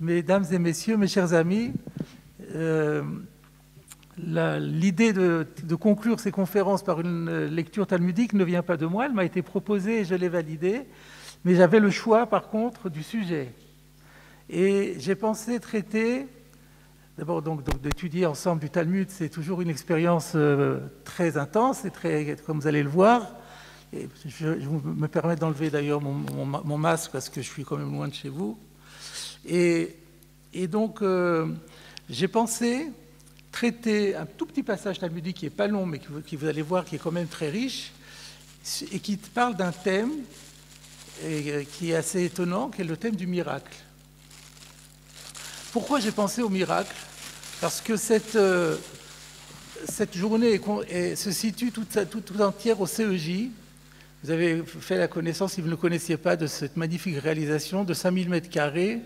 Mesdames et messieurs, mes chers amis, l'idée de conclure ces conférences par une lecture talmudique ne vient pas de moi, elle m'a été proposée et je l'ai validée, mais j'avais le choix par contre du sujet. Et j'ai pensé traiter, d'abord donc d'étudier ensemble du Talmud, c'est toujours une expérience très intense et très, comme vous allez le voir. Et je me permets d'enlever d'ailleurs mon masque parce que je suis quand même loin de chez vous. Et donc, j'ai pensé traiter un tout petit passage talmudique qui n'est pas long, mais qui vous allez voir qui est quand même très riche, et qui parle d'un thème qui est assez étonnant, qui est le thème du miracle. Pourquoi j'ai pensé au miracle? Parce que cette journée se situe tout entière au CEJ. Vous avez fait la connaissance, si vous ne le connaissiez pas, de cette magnifique réalisation de 5000 m²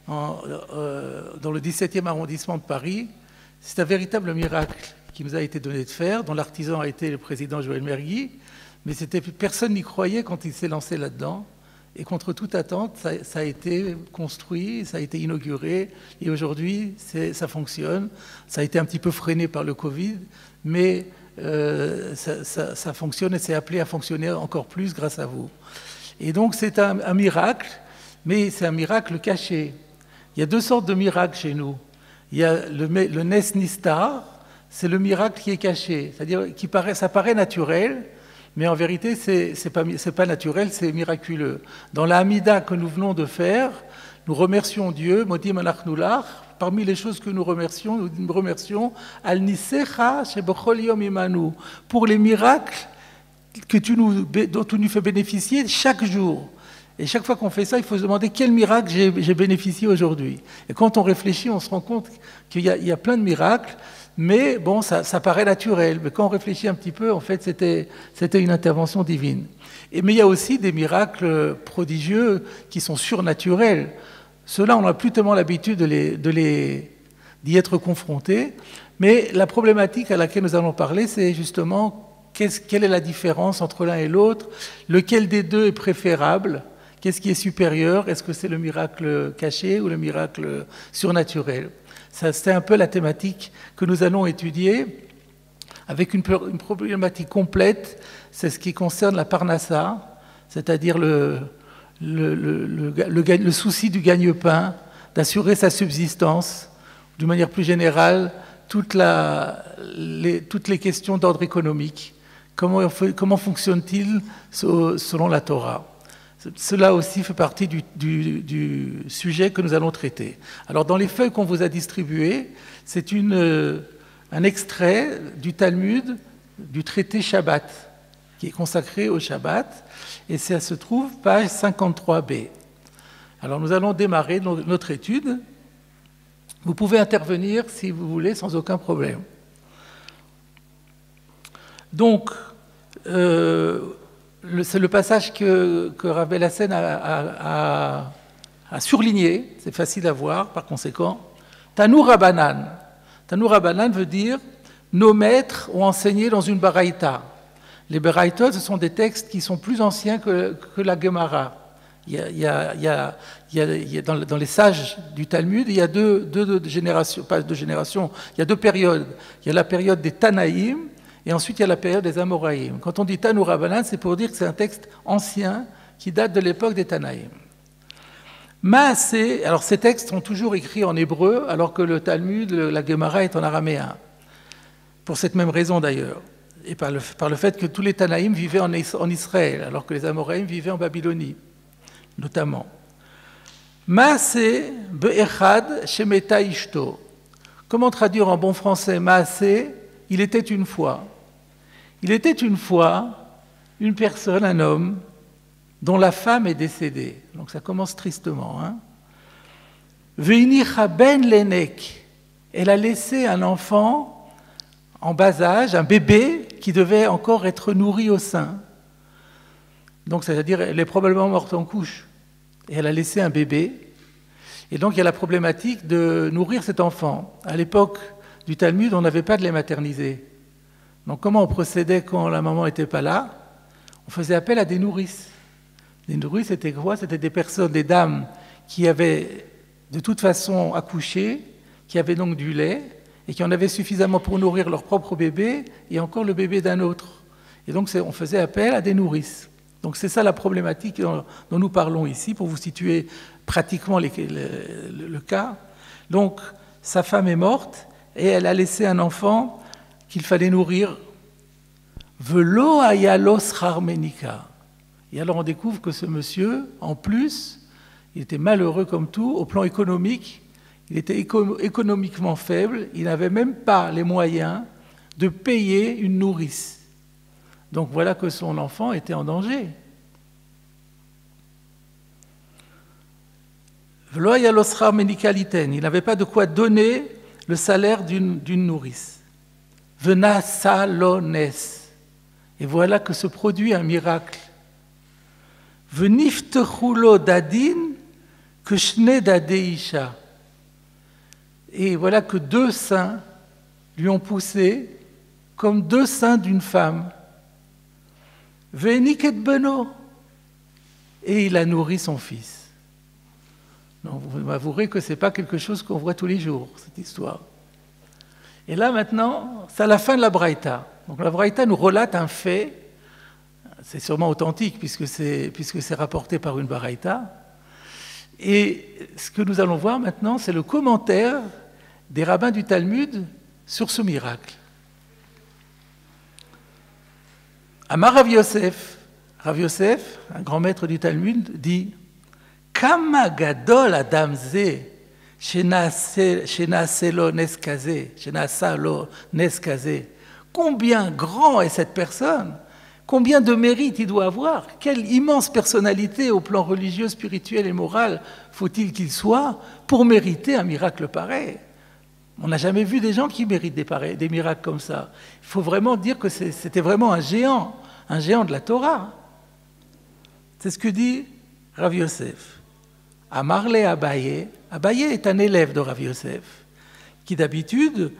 dans le 17e arrondissement de Paris. C'est un véritable miracle qui nous a été donné de faire, dont l'artisan a été le président Joël Mergui, mais personne n'y croyait quand il s'est lancé là-dedans. Et contre toute attente, ça a été construit, ça a été inauguré, et aujourd'hui, ça fonctionne. Ça a été un petit peu freiné par le Covid, mais ça fonctionne et c'est appelé à fonctionner encore plus grâce à vous. Et donc, c'est un miracle, mais c'est un miracle caché. Il y a deux sortes de miracles chez nous. Il y a le Nes Nistar, c'est le miracle qui est caché, c'est-à-dire ça paraît naturel, mais en vérité, c'est pas naturel, c'est miraculeux. Dans la Hamida que nous venons de faire, nous remercions Dieu, Modim Anachnulach, parmi les choses que nous remercions Al Nisecha Shebechol Yom Imanu, pour les miracles dont tu nous fais bénéficier chaque jour. Et chaque fois qu'on fait ça, il faut se demander quel miracle j'ai bénéficié aujourd'hui. Et quand on réfléchit, on se rend compte qu'il y a plein de miracles, mais bon, ça paraît naturel. Mais quand on réfléchit un petit peu, en fait, c'était une intervention divine. Mais il y a aussi des miracles prodigieux qui sont surnaturels. Ceux-là, on n'a plus tellement l'habitude d'y être confrontés. Mais la problématique à laquelle nous allons parler, c'est justement quelle est la différence entre l'un et l'autre, lequel des deux est préférable. Qu'est-ce qui est supérieur? Est-ce que c'est le miracle caché ou le miracle surnaturel? C'est un peu la thématique que nous allons étudier avec une problématique complète. C'est ce qui concerne la parnassa, c'est-à-dire le souci du gagne-pain, d'assurer sa subsistance, d'une manière plus générale, toutes les questions d'ordre économique. Comment fonctionne-t-il selon la Torah? Cela aussi fait partie du sujet que nous allons traiter. Alors, dans les feuilles qu'on vous a distribuées, c'est un extrait du Talmud, du traité Shabbat, qui est consacré au Shabbat, et ça se trouve page 53b. Alors, nous allons démarrer notre étude. Vous pouvez intervenir, si vous voulez, sans aucun problème. Donc, c'est le passage que Rav Bellassen a surligné, c'est facile à voir par conséquent. Tanu Rabbanan. Tanu Rabbanan veut dire nos maîtres ont enseigné dans une baraïta. Les baraïtot, ce sont des textes qui sont plus anciens que la Gemara. Dans les sages du Talmud, il y a deux générations, pas deux générations, il y a deux périodes. Il y a la période des Tanaïm, et ensuite, il y a la période des Amoraïm. Quand on dit Tanu Rabbanan, c'est pour dire que c'est un texte ancien qui date de l'époque des Tanaïm. Maasé, alors ces textes sont toujours écrits en hébreu, alors que le Talmud, la Gemara est en araméen. Pour cette même raison d'ailleurs. Et par le fait que tous les Tanaïm vivaient en Israël, alors que les Amoraïm vivaient en Babylonie, notamment. Maasé be'echad shemeta ishto. Comment traduire en bon français Maasé? Il était une fois. Il était une fois une personne, un homme, dont la femme est décédée. Donc ça commence tristement. Veinicha ben lenek. Elle a laissé un enfant en bas âge, un bébé qui devait encore être nourri au sein. Donc c'est-à-dire elle est probablement morte en couche. Et elle a laissé un bébé. Et donc il y a la problématique de nourrir cet enfant. À l'époque du Talmud, on n'avait pas de lait maternisé. Donc comment on procédait quand la maman n'était pas là? On faisait appel à des nourrices. Les nourrices, c'était quoi? C'était des personnes, des dames qui avaient de toute façon accoucher, qui avaient donc du lait, et qui en avaient suffisamment pour nourrir leur propre bébé, et encore le bébé d'un autre. Et donc on faisait appel à des nourrices. Donc c'est ça la problématique dont nous parlons ici, pour vous situer pratiquement le cas. Donc sa femme est morte, et elle a laissé un enfant qu'il fallait nourrir. Velo ayalos harmenika. Et alors on découvre que ce monsieur, en plus, il était malheureux comme tout, au plan économique, il était économiquement faible, il n'avait même pas les moyens de payer une nourrice. Donc voilà que son enfant était en danger. Velo ayalos harmenika liten. Il n'avait pas de quoi donner le salaire d'une nourrice. Vena salones. Et voilà que se produit un miracle. Veniftechulo dadin que shne dadeisha. Et voilà que 2 seins lui ont poussé comme 2 seins d'une femme. Veniket beno. Et il a nourri son fils. Donc, vous m'avouerez que ce n'est pas quelque chose qu'on voit tous les jours, cette histoire. Et là, maintenant, c'est à la fin de la Braïta. Donc la Braïta nous relate un fait, c'est sûrement authentique puisque c'est rapporté par une Braïta. Et ce que nous allons voir maintenant, c'est le commentaire des rabbins du Talmud sur ce miracle. Amar Rav Yosef, un grand maître du Talmud, dit « Kama gadol adam ze shenase lo neskaze » Combien grand est cette personne? Combien de mérite il doit avoir? Quelle immense personnalité au plan religieux, spirituel et moral faut-il qu'il soit pour mériter un miracle pareil? On n'a jamais vu des gens qui méritent des miracles comme ça. Il faut vraiment dire que c'était vraiment un géant de la Torah. C'est ce que dit Rav Yosef. Amarle Abaye. Abaye est un élève de Rav Yosef, qui d'habitude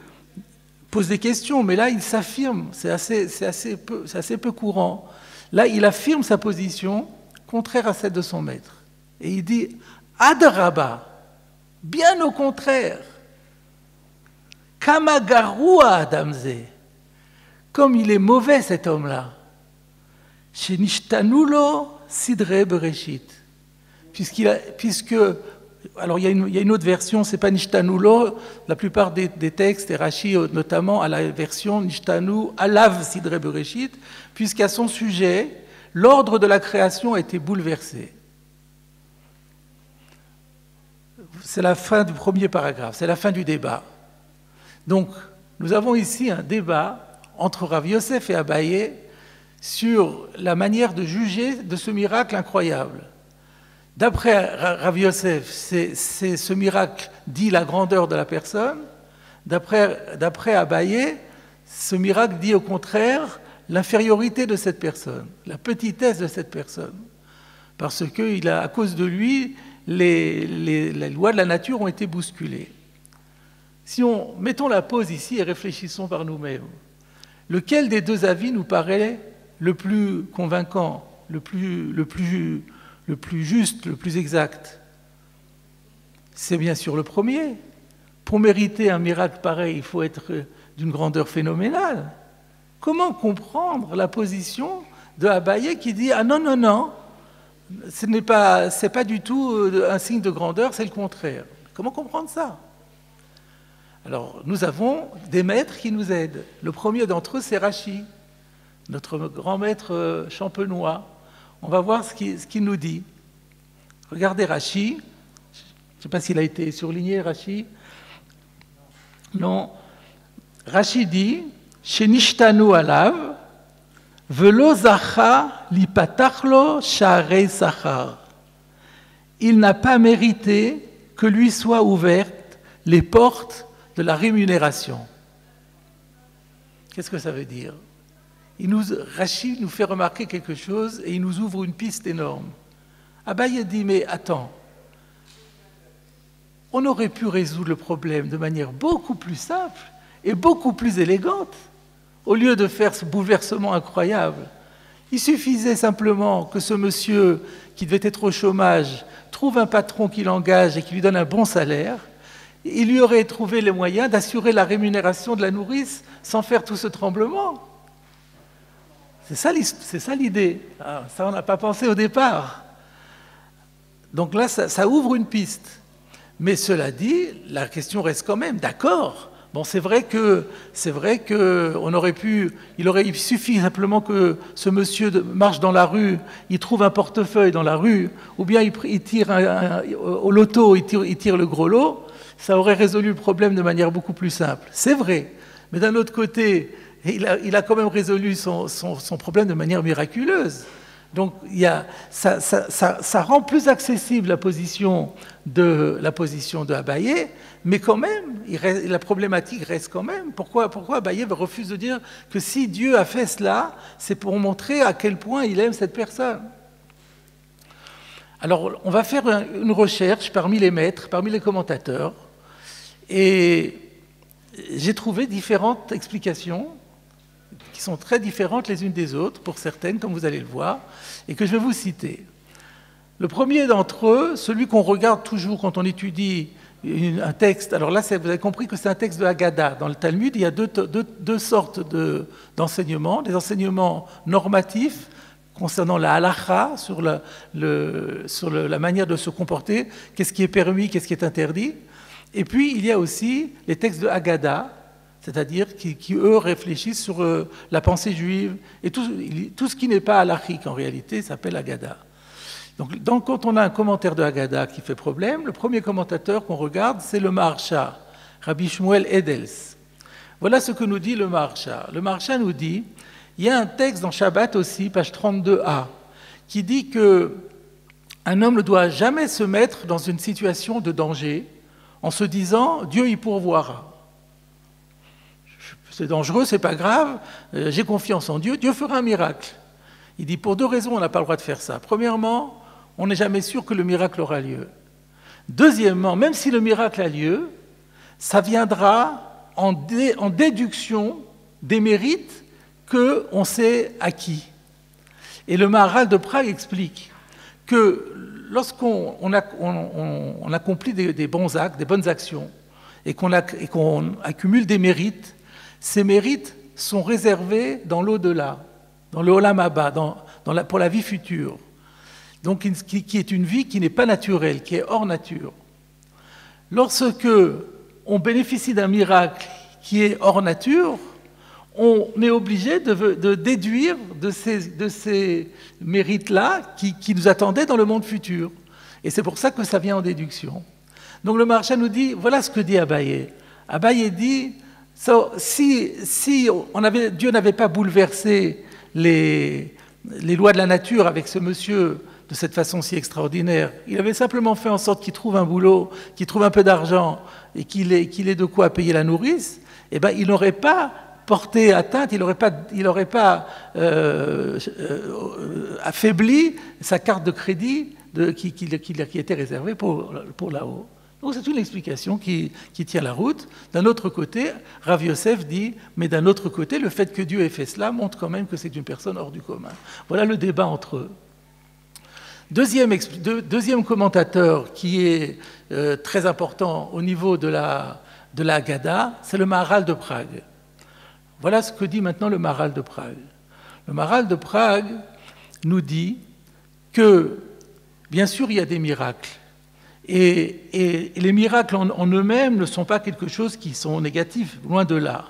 pose des questions, mais là il s'affirme, c'est assez peu courant. Là il affirme sa position contraire à celle de son maître. Et il dit « Adraba », bien au contraire, « Kama garua adamze », comme il est mauvais cet homme-là, « Shenishtanulo sidre bereshit », alors il y a une autre version, c'est pas Nishtanulo, la plupart des textes, et Rashi notamment, à la version Nishtanu alav sidre bereshit, puisqu'à son sujet, l'ordre de la création a été bouleversé. C'est la fin du premier paragraphe, c'est la fin du débat. Donc, nous avons ici un débat entre Rav Yosef et Abaye sur la manière de juger de ce miracle incroyable. D'après Rav Yosef, ce miracle dit la grandeur de la personne. D'après Abaye, ce miracle dit au contraire l'infériorité de cette personne, la petitesse de cette personne. Parce qu'à cause de lui, les lois de la nature ont été bousculées. Mettons la pause ici et réfléchissons par nous-mêmes. Lequel des 2 avis nous paraît le plus convaincant, le plus juste, le plus exact? C'est bien sûr le premier. Pour mériter un miracle pareil, il faut être d'une grandeur phénoménale. Comment comprendre la position de Abaye qui dit « Ah non, non, non, c'est pas du tout un signe de grandeur, c'est le contraire ». Comment comprendre ça? Alors, nous avons des maîtres qui nous aident. Le premier d'entre eux, c'est Rashi, notre grand maître champenois. On va voir ce qu'il nous dit. Regardez Rashi. Je ne sais pas s'il a été surligné, Rashi. Non. Rashi dit « Shenishtanu alav, velo zacha lipatachlo sharei sachar » Il n'a pas mérité que lui soient ouvertes les portes de la rémunération. Qu'est-ce que ça veut dire? Rashi nous fait remarquer quelque chose et il nous ouvre une piste énorme. Abaye dit, mais attends, on aurait pu résoudre le problème de manière beaucoup plus simple et beaucoup plus élégante. Au lieu de faire ce bouleversement incroyable, Il suffisait simplement que ce monsieur, qui devait être au chômage, trouve un patron qui l'engage et qui lui donne un bon salaire. Il lui aurait trouvé les moyens d'assurer la rémunération de la nourrice sans faire tout ce tremblement. C'est ça l'idée. Ça, on n'a pas pensé au départ. Donc là, ça ouvre une piste. Mais cela dit, la question reste quand même, d'accord. Bon, c'est vrai que il aurait suffi simplement que ce monsieur marche dans la rue, il trouve un portefeuille dans la rue, ou bien il tire au loto, il tire le gros lot, ça aurait résolu le problème de manière beaucoup plus simple. C'est vrai. Mais d'un autre côté, il a quand même résolu son problème de manière miraculeuse. Donc ça rend plus accessible la position de Abaye, mais quand même, la problématique reste quand même. Pourquoi Abaye refuse de dire que si Dieu a fait cela, c'est pour montrer à quel point il aime cette personne? Alors, on va faire une recherche parmi les maîtres, parmi les commentateurs, et j'ai trouvé différentes explications qui sont très différentes les unes des autres, pour certaines, comme vous allez le voir, et que je vais vous citer. Le premier d'entre eux, celui qu'on regarde toujours quand on étudie un texte, alors là, vous avez compris que c'est un texte de Haggadah. Dans le Talmud, il y a deux sortes d'enseignements, des enseignements normatifs concernant la halakha, sur la manière de se comporter, qu'est-ce qui est permis, qu'est-ce qui est interdit. Et puis, il y a aussi les textes de Haggadah, c'est-à-dire qui, eux, réfléchissent sur la pensée juive, et tout ce qui n'est pas halachique, en réalité, s'appelle Haggadah. Donc, quand on a un commentaire de Haggadah qui fait problème, le premier commentateur qu'on regarde, c'est le Maharsha, Rabbi Shmuel Edels. Voilà ce que nous dit le Maharsha. Le Maharsha nous dit, il y a un texte dans Shabbat aussi, page 32a, qui dit qu'un homme ne doit jamais se mettre dans une situation de danger en se disant « Dieu y pourvoira ». C'est dangereux, c'est pas grave, j'ai confiance en Dieu, Dieu fera un miracle. Il dit pour deux raisons on n'a pas le droit de faire ça. Premièrement, on n'est jamais sûr que le miracle aura lieu. Deuxièmement, même si le miracle a lieu, ça viendra en déduction des mérites qu'on s'est acquis. Et le Maharal de Prague explique que lorsqu'on accomplit des bons actes, des bonnes actions, et qu'on accumule des mérites, ces mérites sont réservés dans l'au-delà, dans le Olam Haba, pour la vie future. Donc, qui est une vie qui n'est pas naturelle, qui est hors nature. Lorsque on bénéficie d'un miracle qui est hors nature, on est obligé de déduire de ces mérites-là qui nous attendaient dans le monde futur. Et c'est pour ça que ça vient en déduction. Donc le Maharsha nous dit, voilà ce que dit Abaye. Abaye dit, si Dieu n'avait pas bouleversé les lois de la nature avec ce monsieur de cette façon si extraordinaire, il avait simplement fait en sorte qu'il trouve un boulot, qu'il trouve un peu d'argent et qu'il ait de quoi payer la nourrice, eh ben, il n'aurait pas porté atteinte, il n'aurait pas affaibli sa carte de crédit qui était réservée pour là-haut. Donc c'est une explication qui tient la route. D'un autre côté, Rav Yosef dit, mais d'un autre côté, le fait que Dieu ait fait cela montre quand même que c'est une personne hors du commun. Voilà le débat entre eux. Deuxième commentateur qui est très important au niveau de la Haggadah, c'est le Maharal de Prague. Voilà ce que dit maintenant le Maharal de Prague. Le Maharal de Prague nous dit que, bien sûr, il y a des miracles. Et les miracles en eux-mêmes ne sont pas quelque chose qui sont négatifs, loin de là.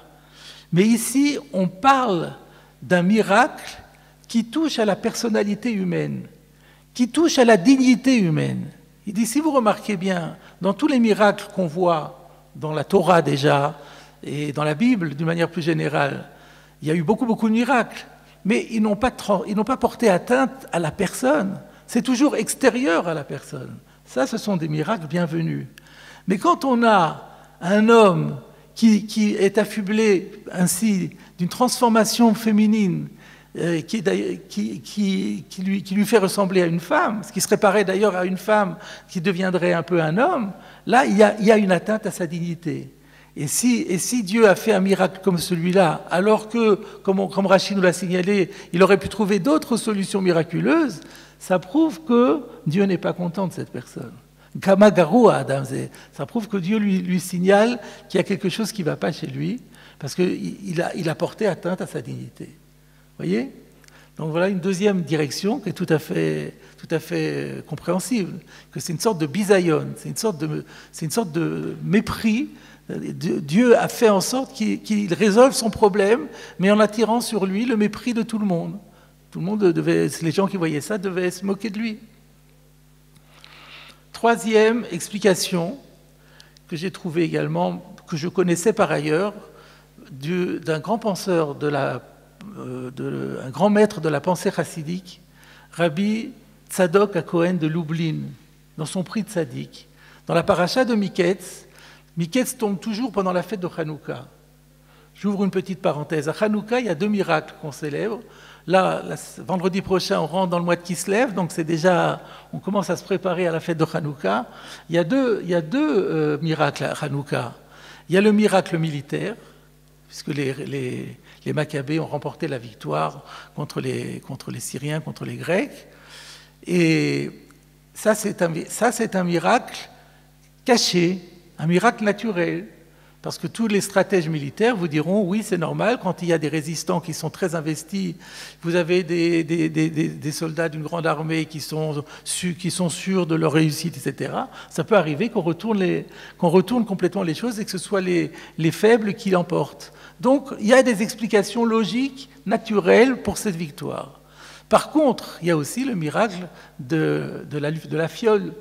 Mais ici, on parle d'un miracle qui touche à la personnalité humaine, qui touche à la dignité humaine. Il dit, si vous remarquez bien, dans tous les miracles qu'on voit dans la Torah déjà, et dans la Bible d'une manière plus générale, il y a eu beaucoup de miracles, mais ils n'ont pas porté atteinte à la personne. C'est toujours extérieur à la personne. Ça, ce sont des miracles bienvenus. Mais quand on a un homme qui est affublé ainsi d'une transformation féminine qui lui fait ressembler à une femme, ce qui serait pareil d'ailleurs à une femme qui deviendrait un peu un homme, là, il y a une atteinte à sa dignité. Et si Dieu a fait un miracle comme celui-là, alors que, comme Rachid nous l'a signalé, il aurait pu trouver d'autres solutions miraculeuses, ça prouve que Dieu n'est pas content de cette personne. Kamagaru Adam, ça prouve que Dieu lui signale qu'il y a quelque chose qui ne va pas chez lui, parce qu'il a porté atteinte à sa dignité. Vous voyez? Donc voilà une deuxième direction qui est tout à fait compréhensible, que c'est une sorte de bisaïon, c'est une sorte de mépris. Dieu a fait en sorte qu'il résolve son problème, mais en attirant sur lui le mépris de tout le monde. Tout le monde les gens qui voyaient ça devaient se moquer de lui. Troisième explication que j'ai trouvée également, que je connaissais par ailleurs, d'un grand penseur, un grand maître de la pensée chassidique, Rabbi Tzadok HaKohen de Lublin, dans son prix de Tzadik. Dans la paracha de Miketz, Miketz tombe toujours pendant la fête de Hanouka. J'ouvre une petite parenthèse. À Hanouka, il y a 2 miracles qu'on célèbre. Là, vendredi prochain, on rentre dans le mois de Kislev, donc c'est déjà, on commence à se préparer à la fête de Hanouka. Il y a deux miracles à Hanouka. Il y a le miracle militaire, puisque les Maccabées ont remporté la victoire contre les Syriens, contre les Grecs. Et ça, c'est un miracle caché, un miracle naturel. Parce que tous les stratèges militaires vous diront, oui, c'est normal, quand il y a des résistants qui sont très investis, vous avez des soldats d'une grande armée qui sont sûrs de leur réussite, etc. Ça peut arriver qu'on retourne complètement les choses et que ce soit les faibles qui l'emportent. Donc, il y a des explications logiques, naturelles pour cette victoire. Par contre, il y a aussi le miracle de la fiole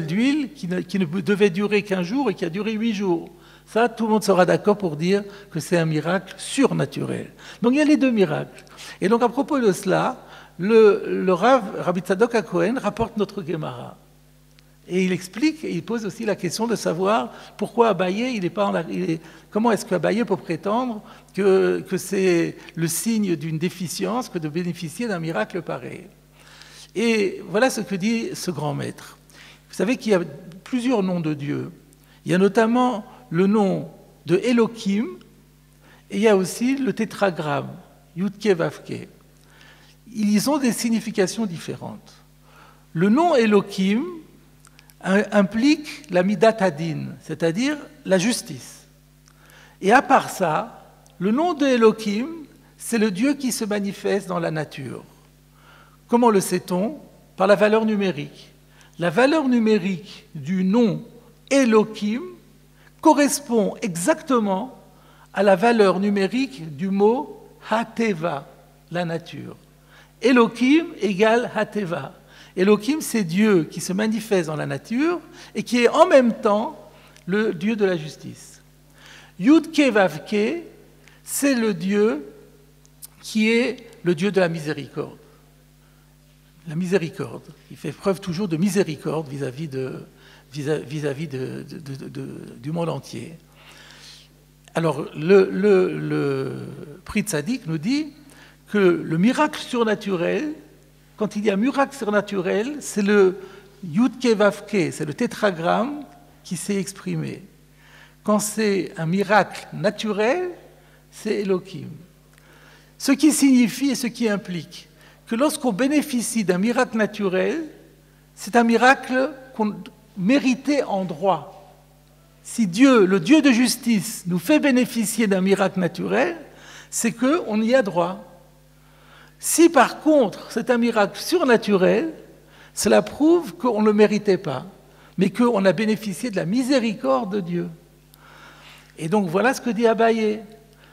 d'huile qui ne devait durer qu'1 jour et qui a duré 8 jours. Ça, tout le monde sera d'accord pour dire que c'est un miracle surnaturel. Donc il y a les 2 miracles. Et donc à propos de cela, le Rabbi Tzadok HaKohen rapporte notre Gemara. Et il explique, et il pose aussi la question de savoir pourquoi Abaye, comment est-ce qu'Abaye peut prétendre que c'est le signe d'une déficience que de bénéficier d'un miracle pareil. Et voilà ce que dit ce grand maître. Vous savez qu'il y a plusieurs noms de Dieu. Il y a notamment le nom de Elohim, et il y a aussi le tétragramme, Yudke Vavke. Ils ont des significations différentes. Le nom Elohim implique la Midat Hadin, c'est-à-dire la justice. Et à part ça, le nom de Elohim, c'est le Dieu qui se manifeste dans la nature. Comment le sait-on? Par la valeur numérique. La valeur numérique du nom Elohim correspond exactement à la valeur numérique du mot Hateva, la nature. Elohim égale Hateva. Elohim, c'est Dieu qui se manifeste dans la nature et qui est en même temps le Dieu de la justice. Yudke Vavke, c'est le Dieu qui est le Dieu de la miséricorde. La miséricorde, il fait preuve toujours de miséricorde vis-à-vis du monde entier. Alors, le prix de Tzadik nous dit que le miracle surnaturel, quand il y a un miracle surnaturel, c'est le Yudke Vavke, c'est le tétragramme qui s'est exprimé. Quand c'est un miracle naturel, c'est Elohim. Ce qui signifie et ce qui implique que lorsqu'on bénéficie d'un miracle naturel, c'est un miracle qu'on mérité en droit. Si Dieu, le Dieu de justice, nous fait bénéficier d'un miracle naturel, c'est qu'on y a droit. Si par contre c'est un miracle surnaturel, cela prouve qu'on ne le méritait pas, mais qu'on a bénéficié de la miséricorde de Dieu. Et donc voilà ce que dit Abaye.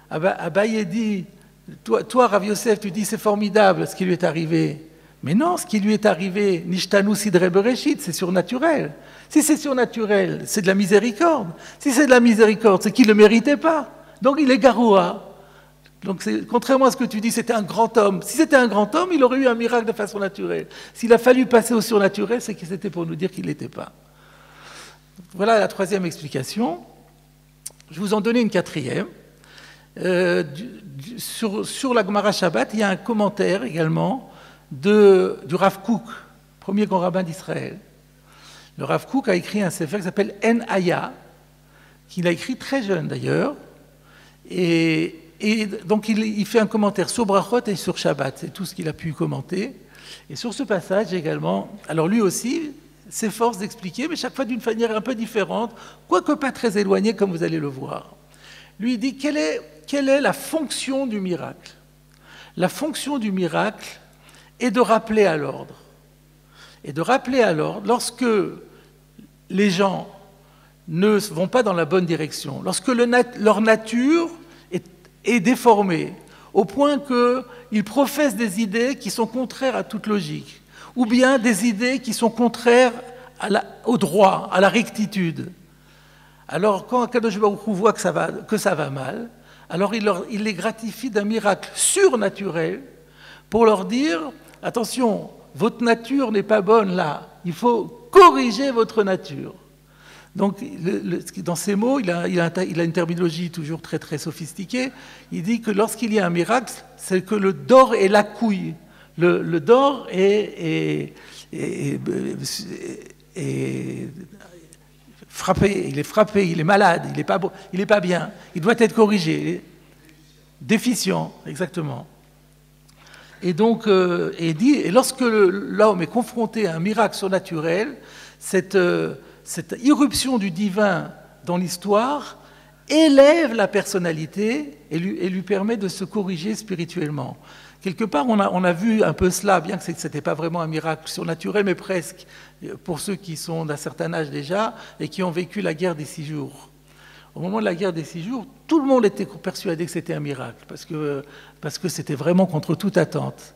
Abaye dit, toi Rav Yosef, tu dis c'est formidable ce qui lui est arrivé. Mais non, ce qui lui est arrivé, Nishtanu Sidre Bereshit, c'est surnaturel. Si c'est surnaturel, c'est de la miséricorde. Si c'est de la miséricorde, c'est qu'il ne le méritait pas. Donc il est garoua. Donc contrairement à ce que tu dis, c'était un grand homme. Si c'était un grand homme, il aurait eu un miracle de façon naturelle. S'il a fallu passer au surnaturel, c'est que c'était pour nous dire qu'il ne l'était pas. Voilà la 3e explication. Je vais vous en donner une 4e. Sur la Gemara Shabbat, il y a un commentaire également du Rav Kook, premier grand rabbin d'Israël. Le Rav Kook a écrit un sefer qui s'appelle En Aya, qu'il a écrit très jeune d'ailleurs. Et donc il fait un commentaire sur Brachot et sur Shabbat, c'est tout ce qu'il a pu commenter. Et sur ce passage également, alors lui aussi s'efforce d'expliquer, mais chaque fois d'une manière un peu différente, quoique pas très éloignée comme vous allez le voir. Lui il dit quelle est la fonction du miracle? La fonction du miracle est de rappeler à l'ordre. Et de rappeler à l'ordre, lorsque les gens ne vont pas dans la bonne direction, lorsque leur nature est déformée, au point qu'ils professent des idées qui sont contraires à toute logique, ou bien des idées qui sont contraires au droit, à la rectitude. Alors quand Akadosh Baruch Hu voit que ça va mal, alors il les gratifie d'un miracle surnaturel pour leur dire « Attention, votre nature n'est pas bonne là, il faut corriger votre nature ». Donc, dans ces mots, il a une terminologie toujours très, très sophistiquée. Il dit que lorsqu'il y a un miracle, c'est que le dor est la couille. Le dor est frappé, il est malade, il n'est pas bien. Il doit être corrigé. Déficient, exactement. Et donc, et lorsque l'homme est confronté à un miracle surnaturel, cette irruption du divin dans l'histoire élève la personnalité et lui permet de se corriger spirituellement. Quelque part, on a vu un peu cela, bien que ce n'était pas vraiment un miracle surnaturel, mais presque, pour ceux qui sont d'un certain âge déjà et qui ont vécu la guerre des 6 jours. Au moment de la guerre des 6 jours, tout le monde était persuadé que c'était un miracle, parce que c'était vraiment contre toute attente.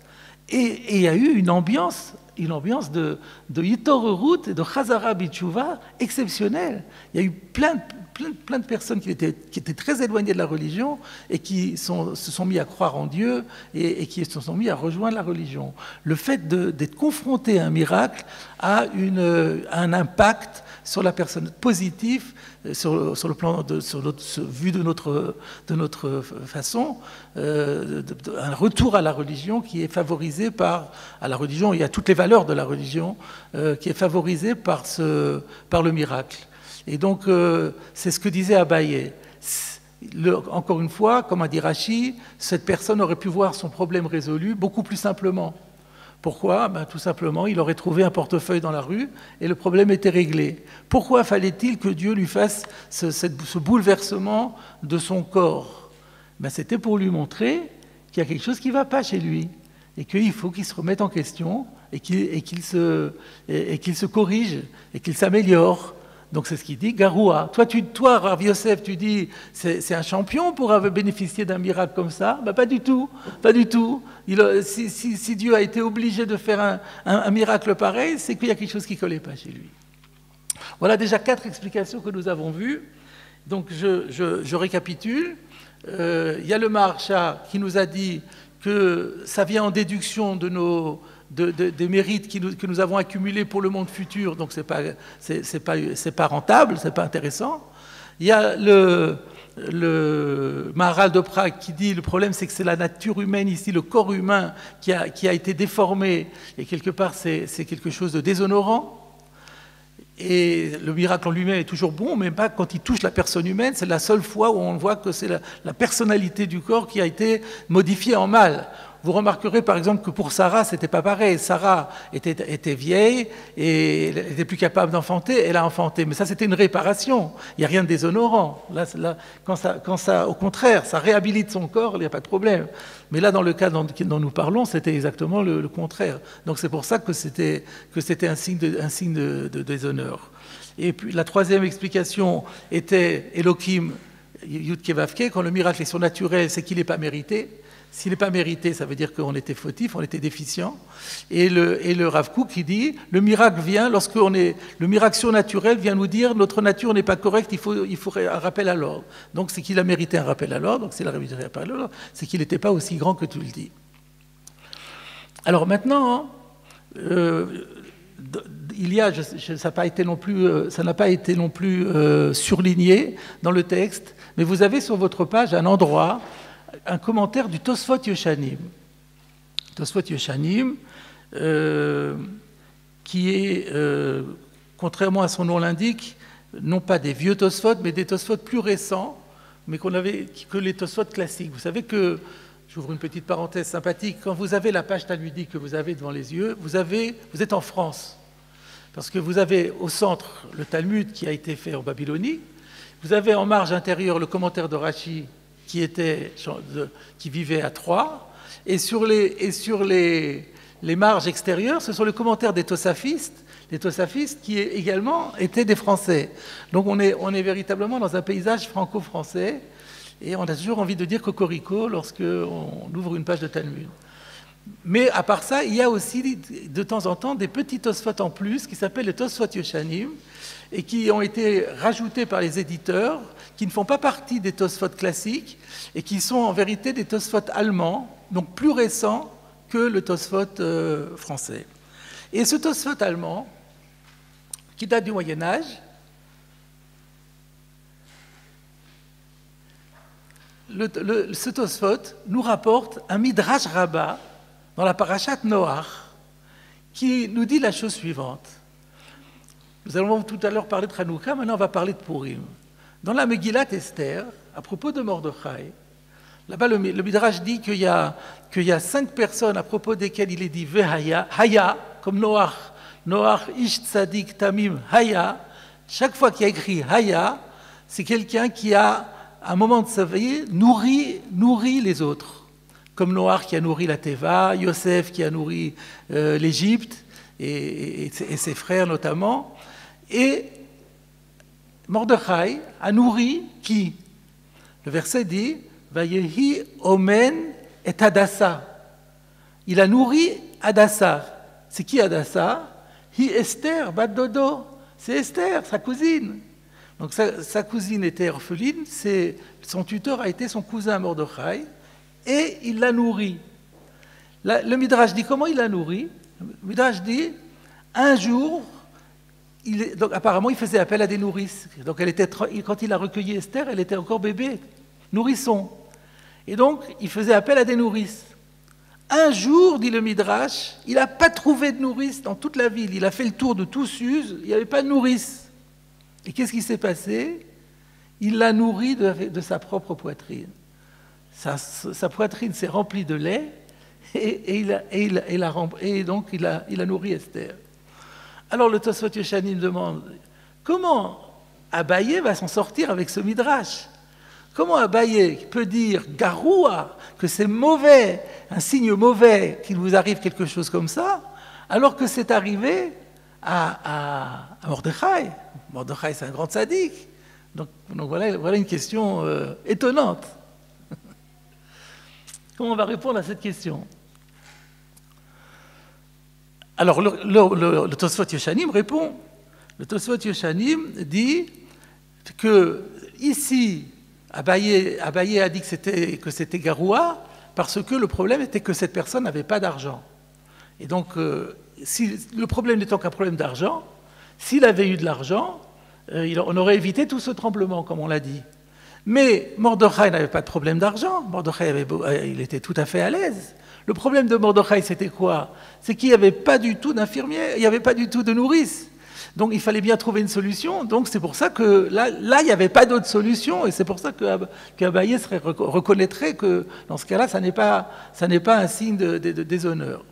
Et il y a eu une ambiance de Yitorerut et de Chazara B'Tshuva exceptionnelle. Il y a eu plein de personnes qui étaient très éloignées de la religion et qui se sont mis à croire en Dieu et qui se sont mis à rejoindre la religion. Le fait d'être confronté à un miracle a un impact sur la personne positif, sur le plan vu de notre façon, un retour à la religion qui est favorisé à la religion, il y a toutes les valeurs de la religion, qui est favorisé par le miracle. Et donc, c'est ce que disait Abaye. Encore une fois, comme a dit Rashi, cette personne aurait pu voir son problème résolu beaucoup plus simplement. Pourquoi? Tout simplement, il aurait trouvé un portefeuille dans la rue et le problème était réglé. Pourquoi fallait-il que Dieu lui fasse ce bouleversement de son corps? C'était pour lui montrer qu'il y a quelque chose qui ne va pas chez lui et qu'il faut qu'il se remette en question et qu'il se corrige et qu'il s'améliore. Donc c'est ce qu'il dit, Garoua. Toi, Rav Yosef, tu dis, c'est un champion pour bénéficier d'un miracle comme ça? Pas du tout, pas du tout. Si Dieu a été obligé de faire un miracle pareil, c'est qu'il y a quelque chose qui ne collait pas chez lui. Voilà déjà 4 explications que nous avons vues. Donc je récapitule. Il y a le Maharsha qui nous a dit que ça vient en déduction des mérites que nous avons accumulés pour le monde futur, donc c'est pas rentable, c'est pas intéressant. Il y a le Maharal de Prague qui dit le problème c'est que c'est la nature humaine ici, le corps humain qui a été déformé et quelque part c'est quelque chose de déshonorant. Et le miracle en lui-même est toujours bon, mais pas quand il touche la personne humaine, c'est la seule fois où on voit que c'est la personnalité du corps qui a été modifiée en mal. Vous remarquerez par exemple que pour Sarah, c'était pas pareil. Sarah était vieille et elle n'était plus capable d'enfanter, elle a enfanté. Mais ça, c'était une réparation. Il n'y a rien de déshonorant. Là, quand ça, au contraire, ça réhabilite son corps, il n'y a pas de problème. Mais là, dans le cas dont nous parlons, c'était exactement le contraire. Donc c'est pour ça que c'était un signe de déshonneur. Et puis la troisième explication était Elohim Yud Kevavke, quand le miracle est surnaturel, c'est qu'il n'est pas mérité. S'il n'est pas mérité, ça veut dire qu'on était fautif, on était déficient. Et le Rav Kook qui dit, le miracle vient le miracle surnaturel vient nous dire notre nature n'est pas correcte, il faut un rappel à l'ordre. Donc c'est qu'il a mérité un rappel à l'ordre, donc c'est la révision à l'ordre, c'est qu'il n'était pas aussi grand que tu le dis. Alors maintenant, ça n'a pas été non plus surligné dans le texte, mais vous avez sur votre page un endroit, un commentaire du Tosfot Yoshanim. Tosfot Yoshanim, qui est, contrairement à son nom l'indique, non pas des vieux Tosfot, mais des Tosfot plus récents, mais que les Tosfot classiques. Vous savez que, j'ouvre une petite parenthèse sympathique, quand vous avez la page talmudique que vous avez devant les yeux, vous êtes en France. Parce que vous avez au centre le Talmud qui a été fait en Babylonie, vous avez en marge intérieure le commentaire de Rashi qui vivait à Troyes, et sur les marges extérieures, ce sont les commentaires des Tosafistes qui également étaient des Français. Donc on est véritablement dans un paysage franco-français, et on a toujours envie de dire cocorico lorsqu'on ouvre une page de Talmud. Mais à part ça, il y a aussi de temps en temps des petits Tosfot en plus qui s'appellent les Tosfot Yeshanim et qui ont été rajoutés par les éditeurs, qui ne font pas partie des Tosfot classiques et qui sont en vérité des Tosfot allemands, donc plus récents que le Tosfot français. Et ce Tosfot allemand, qui date du Moyen-Âge, ce Tosfot nous rapporte un Midrash Rabbah dans la Parashat Noach, qui nous dit la chose suivante. Nous allons tout à l'heure parler de Hanouka, maintenant on va parler de Purim. Dans la Megillat Esther, à propos de Mordechai, là-bas le Midrash dit qu'il y a 5 personnes à propos desquelles il est dit Vehaya, Haya, comme Noach Ish Tzadik Tamim Haya. Chaque fois qu'il y a écrit Haya, c'est quelqu'un qui a, à un moment de sa vie, nourri les autres. Comme Noach qui a nourri la Teva, Yosef qui a nourri l'Égypte et ses frères notamment. Et Mordechai a nourri qui? Le verset dit Vayehi Omen et Hadassa. Il a nourri Hadassa. C'est qui Hadassa? Hi Esther, bat Dodo. C'est Esther, sa cousine. Donc sa cousine était orpheline, son tuteur a été son cousin Mordechai. Et il l'a nourri. Le Midrash dit comment il l'a nourri? Le Midrash dit, un jour, donc apparemment il faisait appel à des nourrices. Donc quand il a recueilli Esther, elle était encore bébé, nourrisson. Et donc il faisait appel à des nourrices. Un jour, dit le Midrash, il n'a pas trouvé de nourrice dans toute la ville. Il a fait le tour de tout Suse, il n'y avait pas de nourrice. Et qu'est-ce qui s'est passé? Il l'a nourri de sa propre poitrine. Sa poitrine s'est remplie de lait et donc il a nourri Esther. Alors le Tosfot Yeshanim demande comment Abaye va s'en sortir avec ce midrash? Comment Abaye peut dire Garoua, que c'est mauvais, un signe mauvais qu'il vous arrive quelque chose comme ça, alors que c'est arrivé à Mordechai? Mordechai, c'est un grand sadique. Donc voilà une question étonnante. Comment on va répondre à cette question? Alors, le Tosfot Yeshanim répond. Le Tosfot Yeshanim dit que ici, Abaye a dit que c'était Garoua parce que le problème était que cette personne n'avait pas d'argent. Et donc, le problème n'étant qu'un problème d'argent, s'il avait eu de l'argent, on aurait évité tout ce tremblement, comme on l'a dit. Mais Mordechai n'avait pas de problème d'argent. Mordechai, il était tout à fait à l'aise. Le problème de Mordechai, c'était quoi? C'est qu'il n'y avait pas du tout d'infirmière, il n'y avait pas du tout de nourrice. Donc il fallait bien trouver une solution. Donc c'est pour ça que là il n'y avait pas d'autre solution. Et c'est pour ça qu'Abaye reconnaîtrait que dans ce cas-là, ça n'est pas un signe de déshonneur.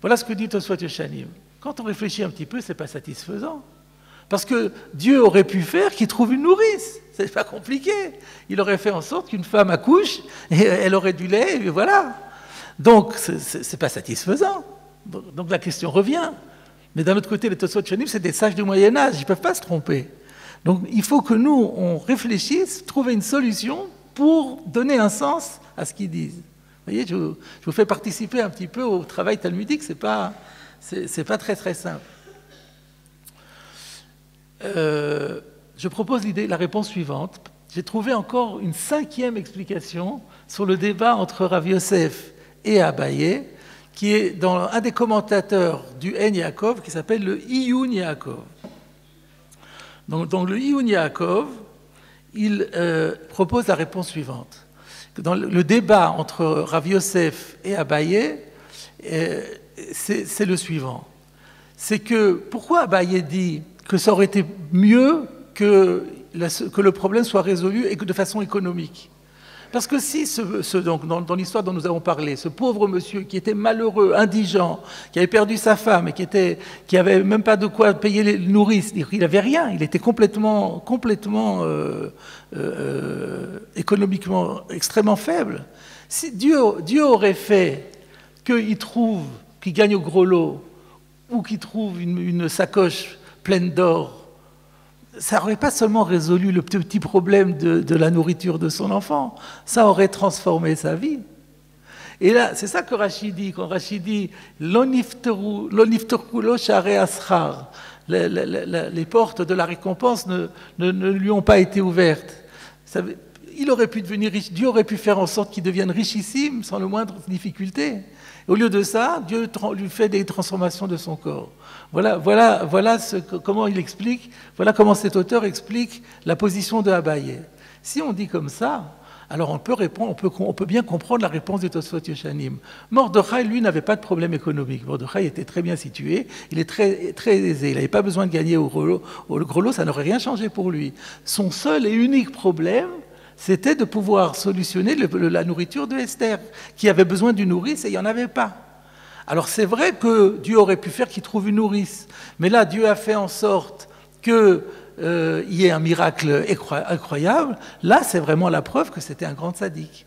Voilà ce que dit Tosfot Yeshanim. Quand on réfléchit un petit peu, ce n'est pas satisfaisant. Parce que Dieu aurait pu faire qu'il trouve une nourrice. C'est pas compliqué. Il aurait fait en sorte qu'une femme accouche et elle aurait du lait, et voilà. Donc, c'est pas satisfaisant. Donc la question revient. Mais d'un autre côté, les Tosfot Yeshanim, c'est des sages du Moyen-Âge, ils ne peuvent pas se tromper. Donc il faut que nous, on réfléchisse, trouver une solution pour donner un sens à ce qu'ils disent. Vous voyez, je vous fais participer un petit peu au travail talmudique, c'est pas très très simple. Je propose la réponse suivante. J'ai trouvé encore une 5e explication sur le débat entre Rav Yosef et Abaye, qui est dans un des commentateurs du En Yaakov, qui s'appelle le Iyun Yaakov. Donc dans le Iyun Yaakov, il propose la réponse suivante. Dans le débat entre Rav Yosef et Abaye, c'est le suivant. C'est que, pourquoi Abaye dit que ça aurait été mieux que le problème soit résolu et que de façon économique. Parce que si, donc, dans l'histoire dont nous avons parlé, ce pauvre monsieur qui était malheureux, indigent, qui avait perdu sa femme et qui n'avait même pas de quoi payer les nourrices, il n'avait rien, il était complètement économiquement extrêmement faible. Si Dieu aurait fait qu'il gagne au gros lot ou qu'il trouve une sacoche pleine d'or, ça n'aurait pas seulement résolu le petit problème de la nourriture de son enfant, ça aurait transformé sa vie. Et là, c'est ça que Rashi dit, quand Rashi dit « L'onifteru lo share aschar », les portes de la récompense ne lui ont pas été ouvertes. Il aurait pu devenir riche, Dieu aurait pu faire en sorte qu'il devienne richissime sans le moindre difficulté. Au lieu de ça, Dieu lui fait des transformations de son corps. Voilà comment il explique, voilà comment cet auteur explique la position de Abaye. Si on dit comme ça, alors on peut bien comprendre la réponse de Tosfot Yeshanim. Mordechai, lui, n'avait pas de problème économique. Mordechai était très bien situé, il est très, très aisé, il n'avait pas besoin de gagner au gros lot, ça n'aurait rien changé pour lui. Son seul et unique problème, c'était de pouvoir solutionner la nourriture de Esther, qui avait besoin d'une nourrice et il n'y en avait pas. Alors c'est vrai que Dieu aurait pu faire qu'il trouve une nourrice, mais là Dieu a fait en sorte qu'il y ait un miracle incroyable. Là c'est vraiment la preuve que c'était un grand sadique.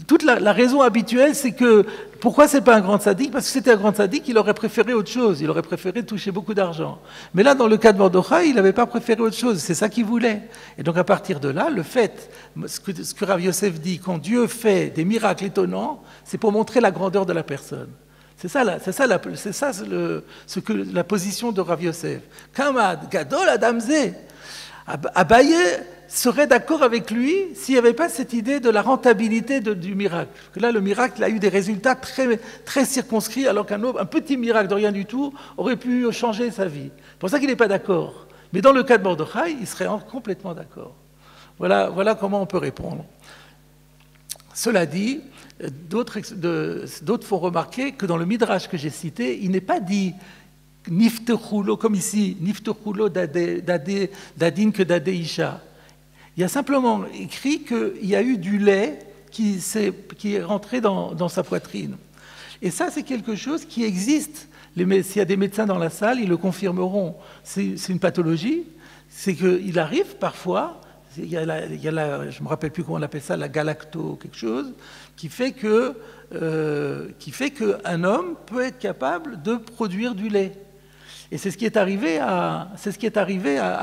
Toute la raison habituelle, c'est que, pourquoi c'est pas un grand sadique? Parce que c'était un grand sadique, il aurait préféré autre chose, il aurait préféré toucher beaucoup d'argent. Mais là, dans le cas de Mordechai, il n'avait pas préféré autre chose, c'est ça qu'il voulait. Et donc à partir de là, le fait, ce que Rav Yosef dit, quand Dieu fait des miracles étonnants, c'est pour montrer la grandeur de la personne. C'est ça la position de Rav Yosef. Kamad, Gadol, Adamze. Abaye serait d'accord avec lui s'il n'y avait pas cette idée de la rentabilité du miracle. Que là, le miracle a eu des résultats très, très circonscrits, alors qu'un petit miracle de rien du tout aurait pu changer sa vie. C'est pour ça qu'il n'est pas d'accord. Mais dans le cas de Mordechai, il serait complètement d'accord. Voilà comment on peut répondre. Cela dit, d'autres font remarquer que dans le Midrash que j'ai cité, il n'est pas dit Niftechulo, comme ici, Niftechulo d'Adin que d'Adeisha. Il y a simplement écrit qu'il y a eu du lait qui est rentré dans sa poitrine. Et ça, c'est quelque chose qui existe. S'il y a des médecins dans la salle, ils le confirmeront. C'est une pathologie. C'est qu'il arrive parfois, je ne me rappelle plus comment on appelle ça, la galacto quelque chose, qui fait qu'un homme peut être capable de produire du lait. Et c'est ce qui est arrivé à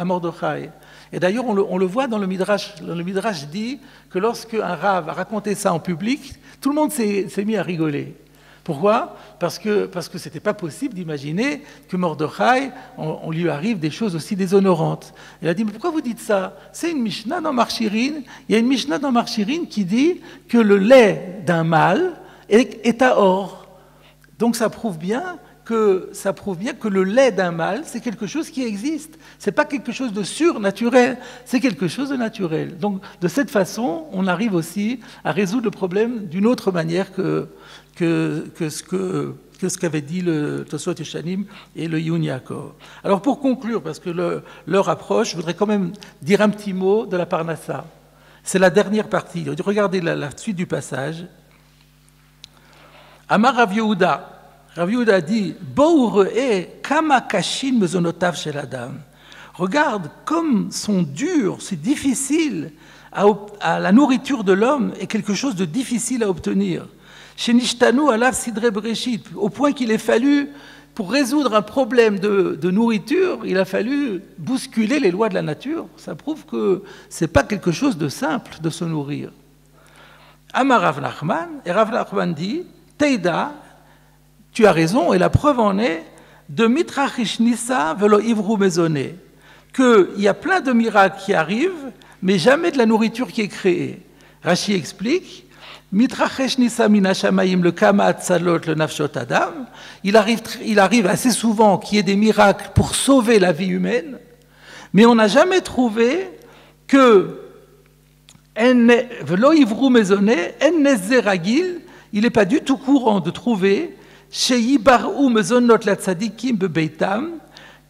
Mordechai. Et d'ailleurs, on le voit dans le Midrash. Le Midrash dit que lorsque un Rav a raconté ça en public, tout le monde s'est mis à rigoler. Pourquoi ? Parce que ce n'était pas possible d'imaginer que Mordechai, on lui arrive des choses aussi déshonorantes. Il a dit, mais pourquoi vous dites ça ? C'est une Mishnah dans Marchirin. Il y a une Mishnah dans Marchirin qui dit que le lait d'un mâle est à or. Donc ça prouve bien que le lait d'un mâle, c'est quelque chose qui existe. Ce n'est pas quelque chose de surnaturel, c'est quelque chose de naturel. Donc, de cette façon, on arrive aussi à résoudre le problème d'une autre manière que ce qu'avait dit le Tosfot Yeshanim et le Yun Yaakov. Alors, pour conclure, parce que l'heure approche, je voudrais quand même dire un petit mot de la Parnassa. C'est la dernière partie. Regardez la suite du passage. Amar Rav Yehuda. Rav Yehuda dit « Bo re'e kama kashin mezonotav shel adam » Regarde comme sont durs, c'est difficile, à la nourriture de l'homme est quelque chose de difficile à obtenir. Chez Nishtanu alav sidre bereshit, au point qu'il est fallu, pour résoudre un problème de nourriture, il a fallu bousculer les lois de la nature. Ça prouve que ce n'est pas quelque chose de simple de se nourrir. Amar Rav Nachman, et Rav Nachman dit « Teida » tu as raison, et la preuve en est de mitrachish nissa velo ivru mezoné, qu'il y a plein de miracles qui arrivent, mais jamais de la nourriture qui est créée. Rashi explique, mitrachish nissa minashamayim le kama atzalot le nafshot adam, il arrive assez souvent qu'il y ait des miracles pour sauver la vie humaine, mais on n'a jamais trouvé que velo ivru mezoné, en nezeragil, il n'est pas du tout courant de trouver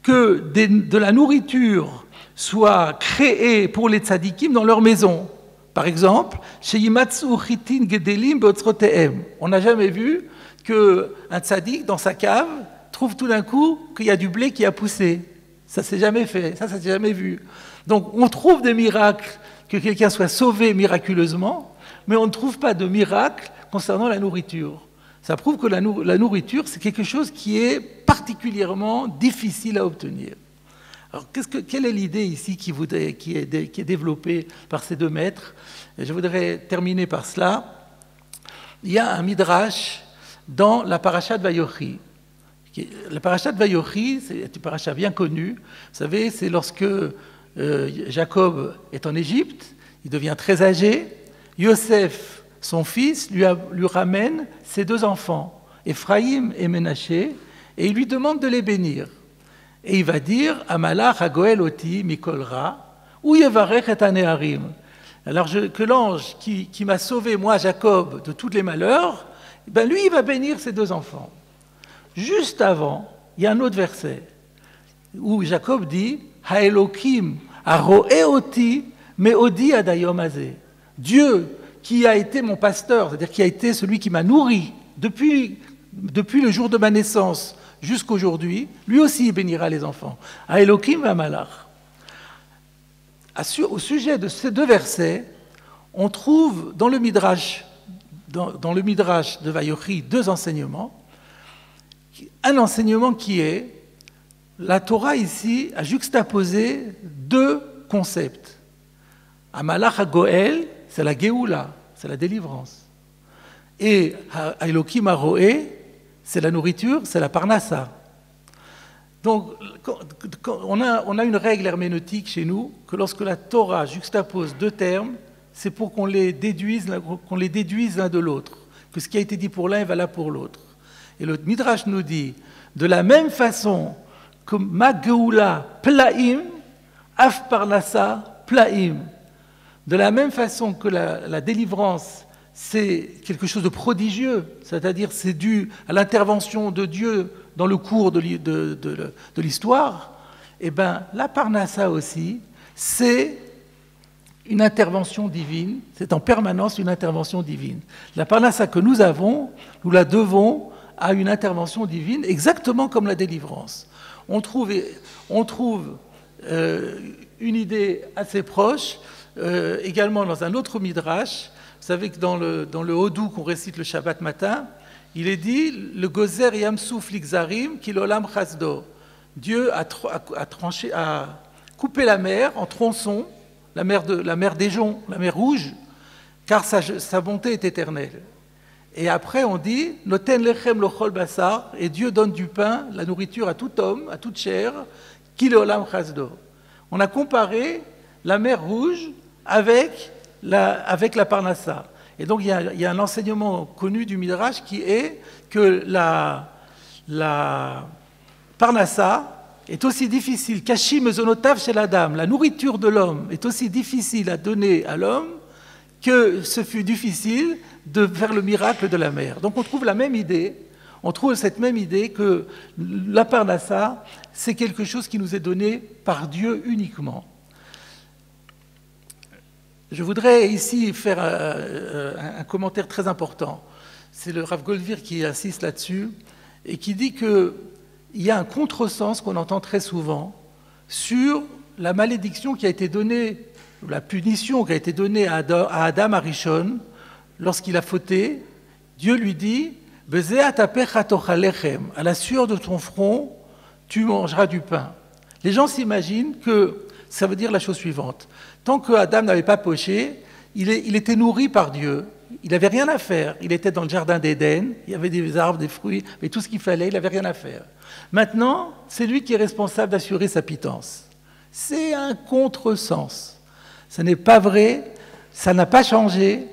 que de la nourriture soit créé pour les tzadikim dans leur maison. Par exemple, chez Yimatsu Chitin Gedelim Beotzrotehem. On n'a jamais vu qu'un tzadik, dans sa cave, trouve tout d'un coup qu'il y a du blé qui a poussé. Ça ne s'est jamais fait, ça ne s'est jamais vu. Donc on trouve des miracles, que quelqu'un soit sauvé miraculeusement, mais on ne trouve pas de miracle concernant la nourriture. Ça prouve que la nourriture, c'est quelque chose qui est particulièrement difficile à obtenir. Alors, quelle est l'idée ici qui est développée par ces deux maîtres? Et je voudrais terminer par cela. Il y a un midrash dans la paracha de Vayochi. La paracha de Vayochi, c'est une paracha bien connue. Vous savez, c'est lorsque Jacob est en Égypte, il devient très âgé. Yosef, son fils, lui ramène ses deux enfants, Ephraïm et Ménaché, et il lui demande de les bénir. Et il va dire, Amalach hagoel oti mikolra, ou yevarech et aneharim. Alors que l'ange qui m'a sauvé, moi, Jacob, de tous les malheurs, ben lui, il va bénir ses deux enfants. Juste avant, il y a un autre verset où Jacob dit, Haelokim aroe oti meodi adayom hazeh. Dieu qui a été mon pasteur, c'est-à-dire qui a été celui qui m'a nourri depuis le jour de ma naissance jusqu'aujourd'hui, lui aussi il bénira les enfants. Haelokim v'amalach. Au sujet de ces deux versets, on trouve dans le Midrash de Vayochi deux enseignements. Un enseignement qui est, la Torah ici a juxtaposé deux concepts. Amalach hagoel, c'est la Géoula, c'est la délivrance. Et Elohim haroé, c'est la nourriture, c'est la parnassa. Donc, on a une règle herméneutique chez nous, que lorsque la Torah juxtapose deux termes, c'est pour qu'on les déduise l'un de l'autre, que ce qui a été dit pour l'un est valable pour l'autre. Et le Midrash nous dit, de la même façon que ma Géoula plaim, af parnassa plaim. De la même façon que la délivrance, c'est quelque chose de prodigieux, c'est-à-dire c'est dû à l'intervention de Dieu dans le cours de l'histoire, et bien la parnassa aussi, c'est une intervention divine, c'est en permanence une intervention divine. La parnassa que nous avons, nous la devons à une intervention divine, exactement comme la délivrance. On trouve une idée assez proche, également dans un autre midrash. Vous savez que dans le Hodou qu'on récite le Shabbat matin, il est dit le gozer yamsouf l'ixarim kilolam chasdo. Dieu a coupé la mer en tronçons, la mer des joncs, la mer rouge, car sa bonté est éternelle. Et après on dit noten lechem lochol basar, et Dieu donne du pain, la nourriture à tout homme, à toute chair, kilolam chasdo. On a comparé la mer rouge avec la parnassa. Et donc il y a un enseignement connu du Midrash qui est que la parnassa est aussi difficile, kashi mezonotav chez la dame, la nourriture de l'homme est aussi difficile à donner à l'homme que ce fut difficile de faire le miracle de la mer. Donc on trouve la même idée, on trouve cette même idée que la parnassa, c'est quelque chose qui nous est donné par Dieu uniquement. Je voudrais ici faire un commentaire très important. C'est le Rav Goldvir qui insiste là-dessus et qui dit qu'il y a un contresens qu'on entend très souvent sur la malédiction qui a été donnée, la punition qui a été donnée à Adam Arishon lorsqu'il a fauté. Dieu lui dit « à la sueur de ton front, tu mangeras du pain ». Les gens s'imaginent que ça veut dire la chose suivante. Tant que Adam n'avait pas péché, il était nourri par Dieu. Il n'avait rien à faire. Il était dans le jardin d'Éden, il y avait des arbres, des fruits, mais tout ce qu'il fallait, il n'avait rien à faire. Maintenant, c'est lui qui est responsable d'assurer sa pitance. C'est un contresens. Ce n'est pas vrai, ça n'a pas changé.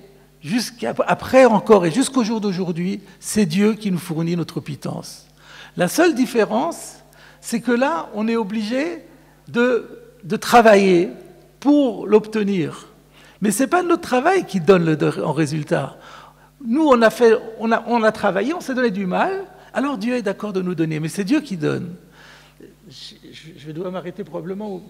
Après encore et jusqu'au jour d'aujourd'hui, c'est Dieu qui nous fournit notre pitance. La seule différence, c'est que là, on est obligé de travailler pour l'obtenir. Mais ce n'est pas notre travail qui donne en résultat. Nous, on a travaillé, on s'est donné du mal, alors Dieu est d'accord de nous donner, mais c'est Dieu qui donne. je vais devoir m'arrêter probablement.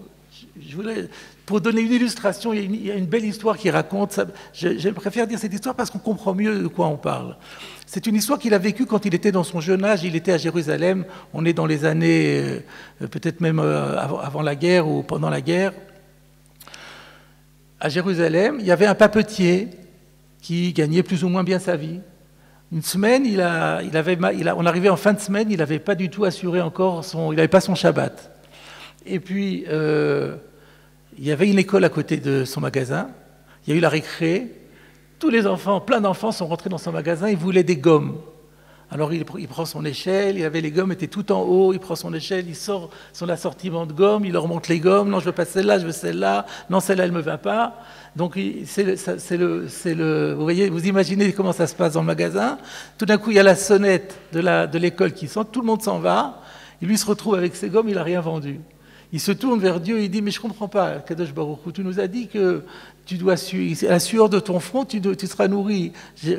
Pour donner une illustration, il y a une belle histoire qui raconte ça. Je préfère dire cette histoire parce qu'on comprend mieux de quoi on parle. C'est une histoire qu'il a vécue quand il était dans son jeune âge. Il était à Jérusalem. On est dans les années, peut-être même avant la guerre ou pendant la guerre. À Jérusalem, il y avait un papetier qui gagnait plus ou moins bien sa vie. Une semaine, on arrivait en fin de semaine, il n'avait pas du tout assuré encore il n'avait pas son Shabbat. Et puis, il y avait une école à côté de son magasin. Il y a eu la récré. Tous les enfants, plein d'enfants sont rentrés dans son magasin. Ils voulaient des gommes. Alors, il prend son échelle. Les gommes étaient tout en haut. Il prend son échelle. Il sort son assortiment de gommes. Il leur montre les gommes. Non, je veux pas celle-là. Je veux celle-là. Non, celle-là, elle me va pas. Donc, vous voyez, vous imaginez comment ça se passe dans le magasin. Tout d'un coup, il y a la sonnette de l'école qui sonne. Tout le monde s'en va. Il lui se retrouve avec ses gommes. Il n'a rien vendu. Il se tourne vers Dieu et il dit « Mais je ne comprends pas, Kadosh Baruch Hu, tu nous as dit que tu dois à la sueur de ton front, tu seras nourri.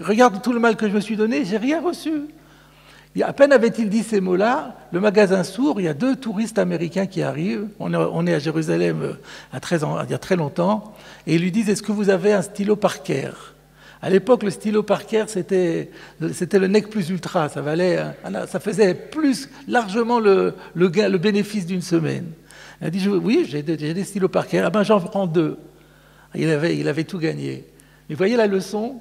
Regarde tout le mal que je me suis donné, je n'ai rien reçu. » À peine avait-il dit ces mots-là, le magasin s'ouvre, il y a 2 touristes américains qui arrivent. On est à Jérusalem il y a très longtemps. Et ils lui disent « Est-ce que vous avez un stylo Parker ?» À l'époque, le stylo Parker, c'était le nec plus ultra. Ça faisait plus largement le bénéfice d'une semaine. Il a dit, oui, j'ai des stylos Parker. Ah ben, j'en prends 2. Il avait tout gagné. Mais vous voyez la leçon?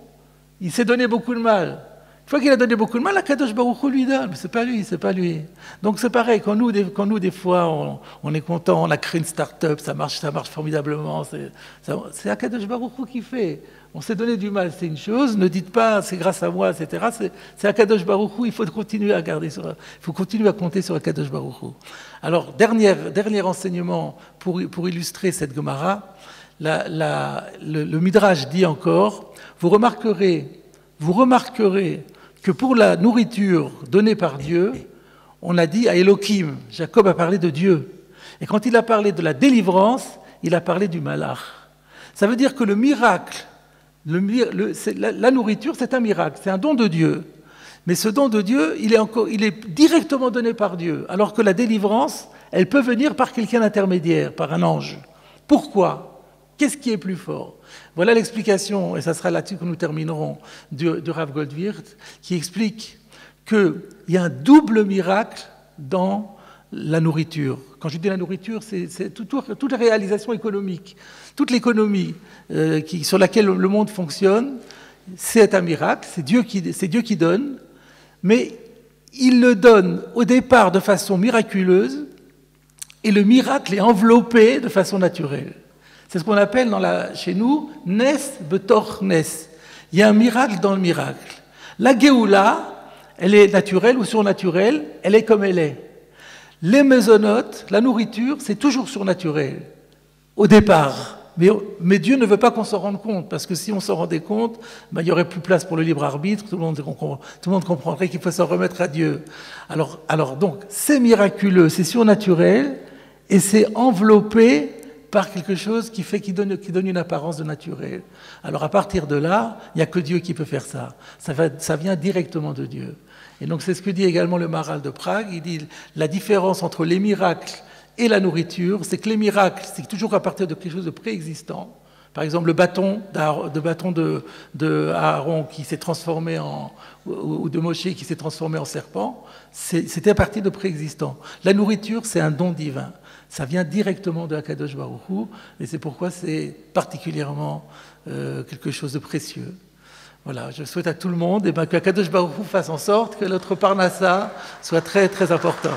Il s'est donné beaucoup de mal. Une fois qu'il a donné beaucoup de mal, la Kadosh Baruch Hu lui donne. Mais c'est pas lui. Donc c'est pareil, quand nous, des fois, on est content, on a créé une start-up, ça marche formidablement. C'est la Kadosh Baruch Hu qui fait. On s'est donné du mal, c'est une chose. Ne dites pas, c'est grâce à moi, etc. C'est la Kadosh Baruch Hu. Il faut continuer à compter sur la Kadosh Baruch Hu. Alors, dernier enseignement pour illustrer cette Gemara. Le Midrash dit encore, vous remarquerez que pour la nourriture donnée par Dieu, on a dit à Elohim, Jacob a parlé de Dieu. Et quand il a parlé de la délivrance, il a parlé du malach. Ça veut dire que le miracle, la nourriture, c'est un miracle, c'est un don de Dieu. Mais ce don de Dieu, il est directement donné par Dieu, alors que la délivrance, elle peut venir par quelqu'un d'intermédiaire, par un ange. Pourquoi? Qu'est-ce qui est plus fort? Voilà l'explication, et ça sera là-dessus que nous terminerons, de Rav Goldwirth, qui explique qu'il y a un double miracle dans la nourriture. Quand je dis la nourriture, c'est toute la réalisation économique, toute l'économie sur laquelle le monde fonctionne, c'est un miracle, c'est Dieu qui donne, mais il le donne au départ de façon miraculeuse, et le miracle est enveloppé de façon naturelle. C'est ce qu'on appelle chez nous « nes betor nes ». Il y a un miracle dans le miracle. La Géoula, elle est naturelle ou surnaturelle, elle est comme elle est. Les mésonotes, la nourriture, c'est toujours surnaturel, au départ. Mais Dieu ne veut pas qu'on s'en rende compte, parce que si on s'en rendait compte, il n'y aurait plus place pour le libre arbitre, tout le monde comprendrait qu'il faut s'en remettre à Dieu. Alors donc, c'est miraculeux, c'est surnaturel, et c'est enveloppé par quelque chose qui donne une apparence de naturel. Alors à partir de là, il n'y a que Dieu qui peut faire ça. Ça vient directement de Dieu. Et donc c'est ce que dit également le Maharal de Prague. Il dit la différence entre les miracles et la nourriture, c'est que les miracles, c'est toujours à partir de quelque chose de préexistant. Par exemple, le bâton de Aaron qui s'est transformé ou de Moshe qui s'est transformé en serpent, c'était à partir de préexistant. La nourriture, c'est un don divin. Ça vient directement de Akadosh Baruch Hu, et c'est pourquoi c'est particulièrement quelque chose de précieux. Voilà, je souhaite à tout le monde que Akadosh Baruch Hu fasse en sorte que notre Parnassa soit très très important.